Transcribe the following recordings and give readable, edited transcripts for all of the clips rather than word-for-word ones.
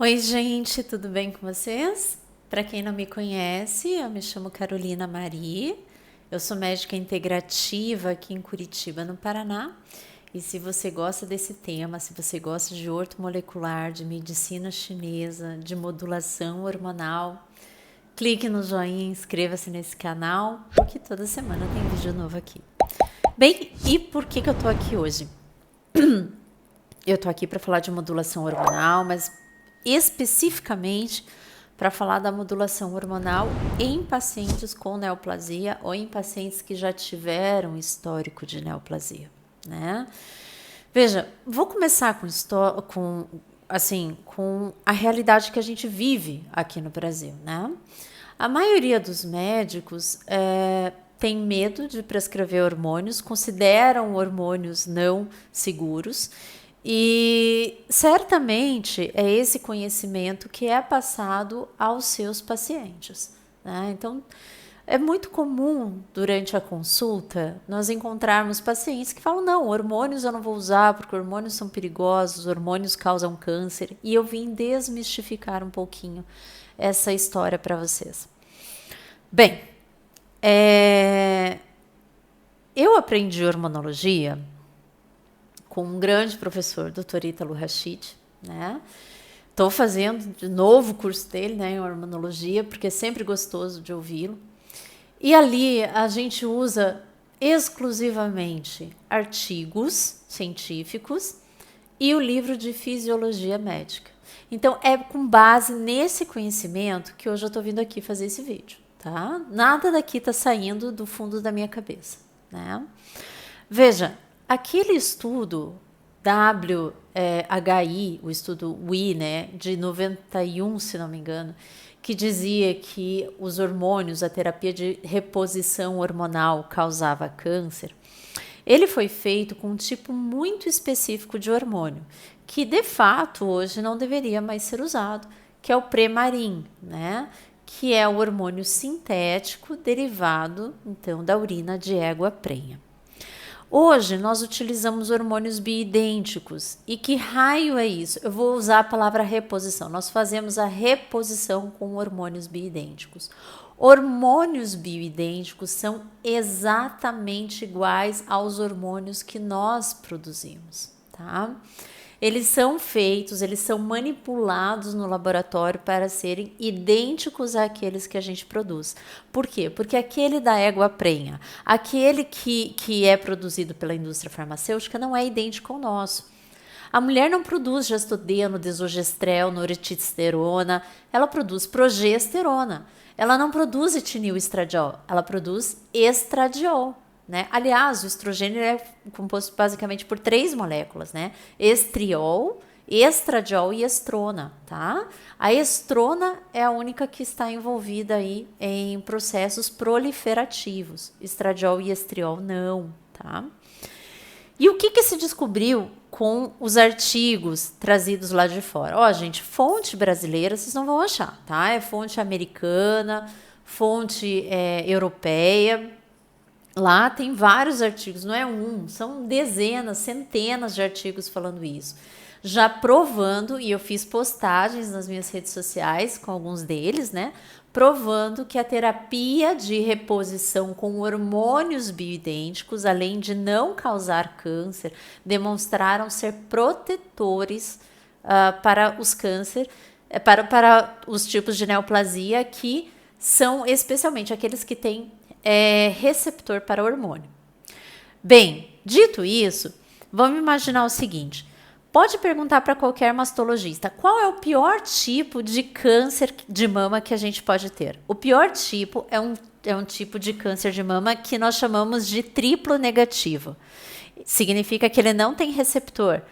Oi, gente, tudo bem com vocês? Para quem não me conhece, eu me chamo Carolina Mari, eu sou médica integrativa aqui em Curitiba, no Paraná. E se você gosta desse tema, se você gosta de ortomolecular, de medicina chinesa, de modulação hormonal, clique no joinha, inscreva-se nesse canal, porque toda semana tem vídeo novo aqui. Bem, e por que eu tô aqui hoje? Eu tô aqui para falar de modulação hormonal, mas especificamente para falar da modulação hormonal em pacientes com neoplasia ou em pacientes que já tiveram histórico de neoplasia, né? Veja, vou começar com a realidade que a gente vive aqui no Brasil, né? A maioria dos médicos tem medo de prescrever hormônios, consideram hormônios não seguros. E certamente é esse conhecimento que é passado aos seus pacientes, né? Então, é muito comum durante a consulta nós encontrarmos pacientes que falam: não, hormônios eu não vou usar porque hormônios são perigosos, hormônios causam câncer. E eu vim desmistificar um pouquinho essa história para vocês. Bem, eu aprendi hormonologia com um grande professor, Dr. Ítalo Rachid, né? Estou fazendo de novo o curso dele, né, em hormonologia, porque é sempre gostoso de ouvi-lo. E ali a gente usa exclusivamente artigos científicos e o livro de fisiologia médica. Então, é com base nesse conhecimento que hoje eu estou vindo aqui fazer esse vídeo, tá? Nada daqui está saindo do fundo da minha cabeça, né? Veja, aquele estudo WHI, o estudo WHI, né, de 91, se não me engano, que dizia que os hormônios, a terapia de reposição hormonal causava câncer, ele foi feito com um tipo muito específico de hormônio, que de fato hoje não deveria mais ser usado, que é o Premarin, né? Que é o hormônio sintético derivado, então, da urina de égua prenha. Hoje, nós utilizamos hormônios bioidênticos. E que raio é isso? Eu vou usar a palavra reposição. Nós fazemos a reposição com hormônios bioidênticos. Hormônios bioidênticos são exatamente iguais aos hormônios que nós produzimos, tá? Eles são feitos, eles são manipulados no laboratório para serem idênticos àqueles que a gente produz. Por quê? Porque aquele da égua prenha, aquele que é produzido pela indústria farmacêutica não é idêntico ao nosso. A mulher não produz gestodeno, desogestrel, noretisterona, ela produz progesterona. Ela não produz etinil-estradiol, ela produz estradiol. Né? Aliás, o estrogênio é composto basicamente por 3 moléculas, né? Estriol, estradiol e estrona, tá? A estrona é a única que está envolvida aí em processos proliferativos. Estradiol e estriol não, tá? E o que se descobriu com os artigos trazidos lá de fora? Ó, gente, fonte brasileira vocês não vão achar, tá? É fonte americana, fonte europeia. Lá tem vários artigos, não é um, são dezenas, centenas de artigos falando isso. Já provando, e eu fiz postagens nas minhas redes sociais com alguns deles, né? Provando que a terapia de reposição com hormônios bioidênticos, além de não causar câncer, demonstraram ser protetores para os câncer, para os tipos de neoplasia que são especialmente aqueles que têm receptor para hormônio. Bem, dito isso, vamos imaginar o seguinte: pode perguntar para qualquer mastologista qual é o pior tipo de câncer de mama que a gente pode ter. O pior tipo é um tipo de câncer de mama que nós chamamos de triplo negativo. Significa que ele não tem receptor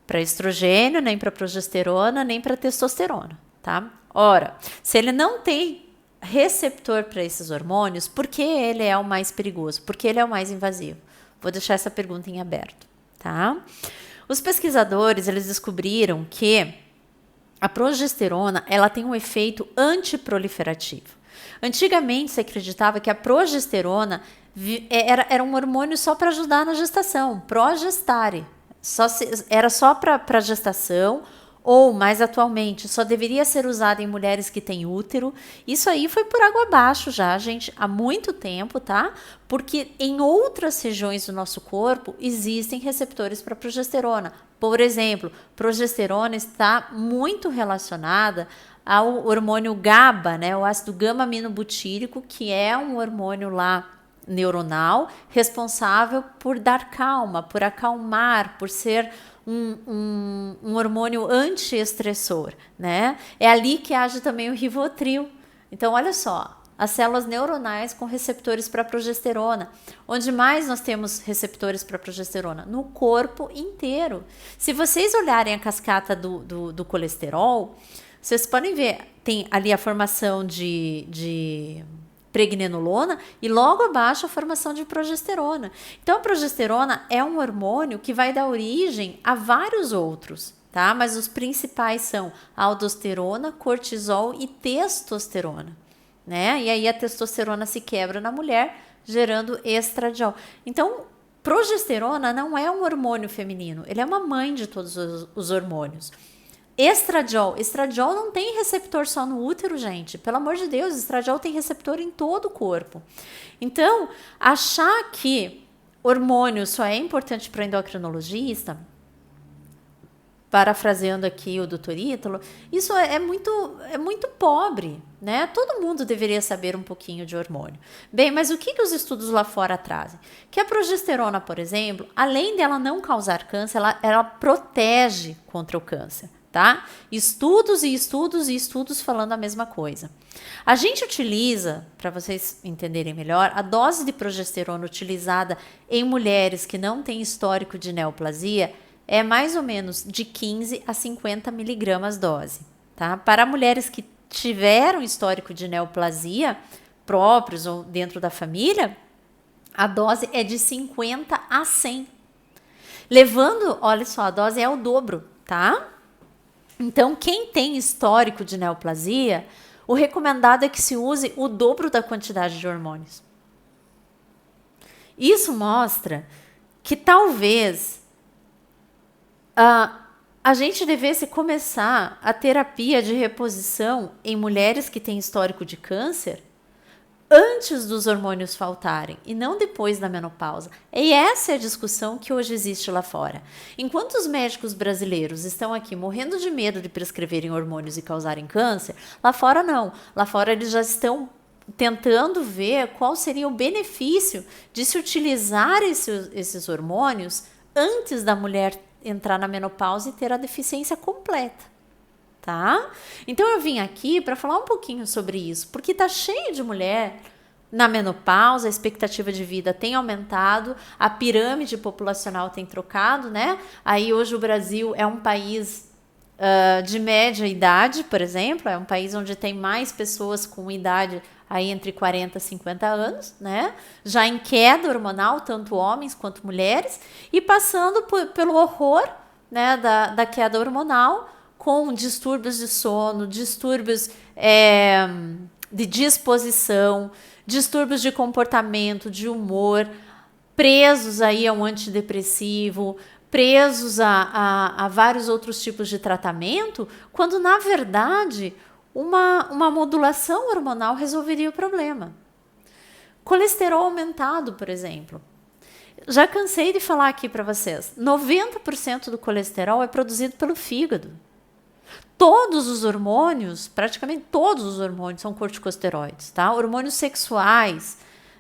para estrogênio, nem para progesterona, nem para testosterona, tá? Ora, se ele não tem receptor para esses hormônios, por que ele é o mais perigoso? Porque ele é o mais invasivo? Vou deixar essa pergunta em aberto, tá? Os pesquisadores, eles descobriram que a progesterona, ela tem um efeito antiproliferativo. Antigamente se acreditava que a progesterona era um hormônio só para ajudar na gestação, progestare. Era só para gestação ou mais atualmente, só deveria ser usada em mulheres que têm útero. Isso aí foi por água abaixo já, gente, há muito tempo, tá? Porque em outras regiões do nosso corpo existem receptores para progesterona. Por exemplo, progesterona está muito relacionada ao hormônio GABA, né? O ácido gama-aminobutírico, que é um hormônio lá neuronal responsável por dar calma, por acalmar, por ser um hormônio antiestressor, né? É ali que age também o Rivotril. Então, olha só, as células neuronais com receptores para progesterona. Onde mais nós temos receptores para progesterona? No corpo inteiro. Se vocês olharem a cascata do colesterol, vocês podem ver, tem ali a formação de pregnenolona e logo abaixo a formação de progesterona. Então a progesterona é um hormônio que vai dar origem a vários outros, tá? Mas os principais são aldosterona, cortisol e testosterona, né? E aí a testosterona se quebra na mulher, gerando estradiol. Então, progesterona não é um hormônio feminino, ele é uma mãe de todos os hormônios. Estradiol não tem receptor só no útero, gente. Pelo amor de Deus, estradiol tem receptor em todo o corpo. Então, achar que hormônio só é importante para endocrinologista, parafraseando aqui o Dr. Ítalo, isso é muito pobre, né? Todo mundo deveria saber um pouquinho de hormônio. Bem, mas o que os estudos lá fora trazem? Que a progesterona, por exemplo, além dela não causar câncer, ela protege contra o câncer. Tá? Estudos e estudos e estudos falando a mesma coisa. A gente utiliza, para vocês entenderem melhor, a dose de progesterona utilizada em mulheres que não têm histórico de neoplasia é mais ou menos de 15 a 50 miligramas dose. Tá? Para mulheres que tiveram histórico de neoplasia próprios ou dentro da família, a dose é de 50 a 100. Levando, olha só, a dose é o dobro, tá? Então, quem tem histórico de neoplasia, o recomendado é que se use o dobro da quantidade de hormônios. Isso mostra que talvez a gente devesse começar a terapia de reposição em mulheres que têm histórico de câncer antes dos hormônios faltarem e não depois da menopausa. E essa é a discussão que hoje existe lá fora. Enquanto os médicos brasileiros estão aqui morrendo de medo de prescreverem hormônios e causarem câncer, lá fora não. Lá fora eles já estão tentando ver qual seria o benefício de se utilizar esses hormônios antes da mulher entrar na menopausa e ter a deficiência completa. Tá? Então eu vim aqui para falar um pouquinho sobre isso, porque tá cheio de mulher na menopausa, a expectativa de vida tem aumentado, a pirâmide populacional tem trocado, né? Aí hoje o Brasil é um país de média idade, por exemplo, é um país onde tem mais pessoas com idade aí entre 40 e 50 anos, né? Já em queda hormonal, tanto homens quanto mulheres, e passando pelo horror, né, da queda hormonal, com distúrbios de sono, distúrbios de disposição, distúrbios de comportamento, de humor, presos aí a um antidepressivo, presos a vários outros tipos de tratamento, quando na verdade uma modulação hormonal resolveria o problema. Colesterol aumentado, por exemplo. Já cansei de falar aqui para vocês, 90% do colesterol é produzido pelo fígado. Todos os hormônios, praticamente todos os hormônios são corticosteroides, tá? Hormônios sexuais,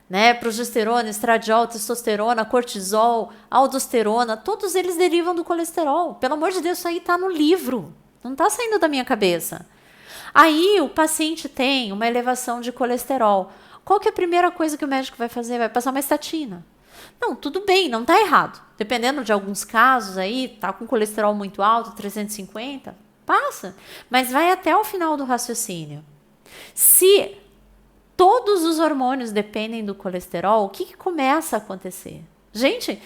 né? Progesterona, estradiol, testosterona, cortisol, aldosterona, todos eles derivam do colesterol. Pelo amor de Deus, isso aí tá no livro, não tá saindo da minha cabeça. Aí o paciente tem uma elevação de colesterol. Qual que é a primeira coisa que o médico vai fazer? Vai passar uma estatina. Não, tudo bem, não tá errado. Dependendo de alguns casos aí, tá com colesterol muito alto, 350, passa. Mas vai até o final do raciocínio. Se todos os hormônios dependem do colesterol, o que começa a acontecer? Gente,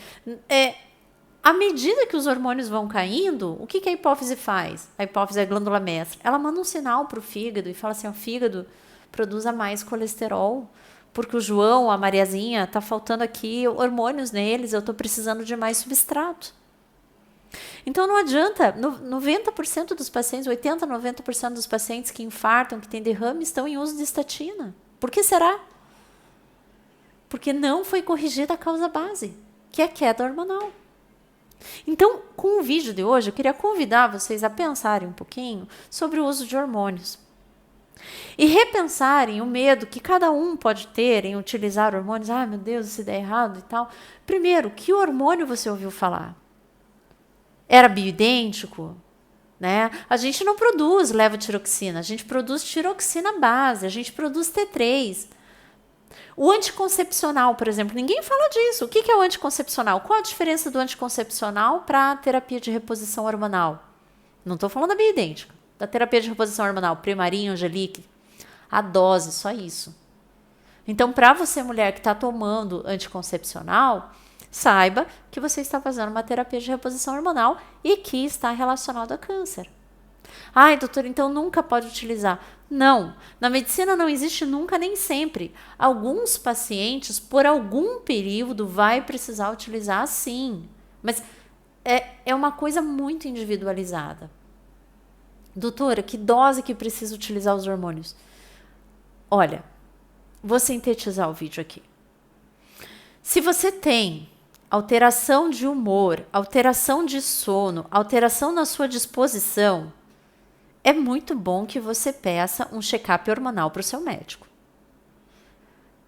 à medida que os hormônios vão caindo, o que a hipófise faz? A hipófise é a glândula mestra. Ela manda um sinal para o fígado e fala assim, o fígado produza mais colesterol, porque o João, a Mariazinha, tá faltando aqui hormônios neles, eu estou precisando de mais substrato. Então não adianta, 90% dos pacientes, 80%, 90% dos pacientes que infartam, que têm derrame, estão em uso de estatina. Por que será? Porque não foi corrigida a causa base, que é a queda hormonal. Então, com o vídeo de hoje, eu queria convidar vocês a pensarem um pouquinho sobre o uso de hormônios. E repensarem o medo que cada um pode ter em utilizar hormônios. Ah, meu Deus, se der errado e tal. Primeiro, que hormônio você ouviu falar? Era bioidêntico? Né? A gente não produz levotiroxina, a gente produz tiroxina base, a gente produz T3. O anticoncepcional, por exemplo, ninguém fala disso. O que é o anticoncepcional? Qual a diferença do anticoncepcional para a terapia de reposição hormonal? Não estou falando da bioidêntica. Da terapia de reposição hormonal, Premarin, Angelique, a dose, só isso. Então, para você, mulher que está tomando anticoncepcional, saiba que você está fazendo uma terapia de reposição hormonal e que está relacionado a câncer. Ai, doutora, então nunca pode utilizar. Não, na medicina não existe nunca nem sempre. Alguns pacientes, por algum período, vai precisar utilizar sim. Mas é uma coisa muito individualizada. Doutora, que dose que precisa utilizar os hormônios? Olha, vou sintetizar o vídeo aqui. Se você tem alteração de humor, alteração de sono, alteração na sua disposição, é muito bom que você peça um check-up hormonal para o seu médico.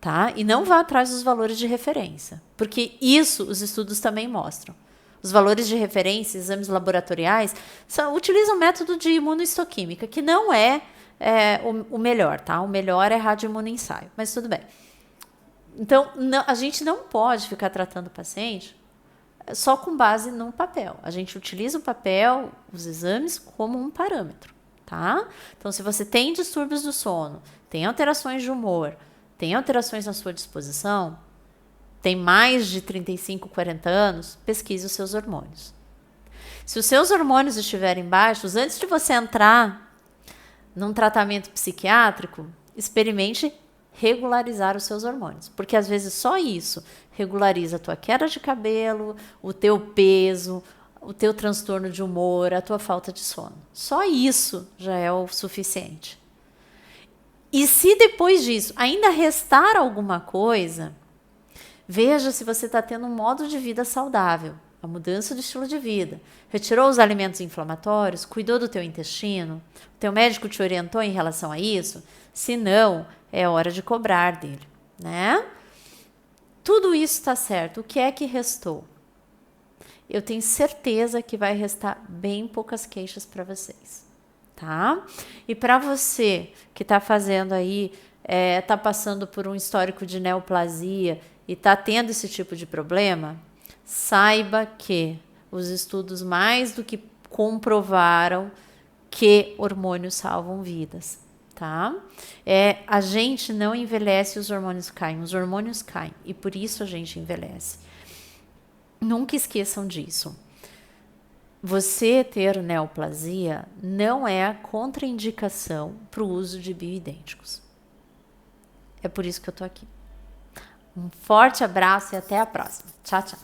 Tá? E não vá atrás dos valores de referência, porque isso os estudos também mostram. Os valores de referência, exames laboratoriais, utilizam o método de imunohistoquímica, que não é o melhor, tá? O melhor é radioimunoensaio, mas tudo bem. Então, a gente não pode ficar tratando o paciente só com base num papel. A gente utiliza o papel, os exames, como um parâmetro, tá? Então, se você tem distúrbios do sono, tem alterações de humor, tem alterações na sua disposição, tem mais de 35, 40 anos, pesquise os seus hormônios. Se os seus hormônios estiverem baixos, antes de você entrar num tratamento psiquiátrico, experimente regularizar os seus hormônios. Porque às vezes só isso regulariza a tua queda de cabelo, o teu peso, o teu transtorno de humor, a tua falta de sono. Só isso já é o suficiente. E se depois disso ainda restar alguma coisa, veja se você está tendo um modo de vida saudável, a mudança do estilo de vida. Retirou os alimentos inflamatórios, cuidou do teu intestino, o teu médico te orientou em relação a isso? Se não, é hora de cobrar dele, né? Tudo isso está certo. O que é que restou? Eu tenho certeza que vai restar bem poucas queixas para vocês, tá? E para você que está fazendo aí, está passando por um histórico de neoplasia e está tendo esse tipo de problema, saiba que os estudos mais do que comprovaram que hormônios salvam vidas, tá? A gente não envelhece, os hormônios caem e por isso a gente envelhece. Nunca esqueçam disso. Você ter neoplasia não é a contraindicação para o uso de bioidênticos. É por isso que eu tô aqui. Um forte abraço e até a próxima. Tchau, tchau.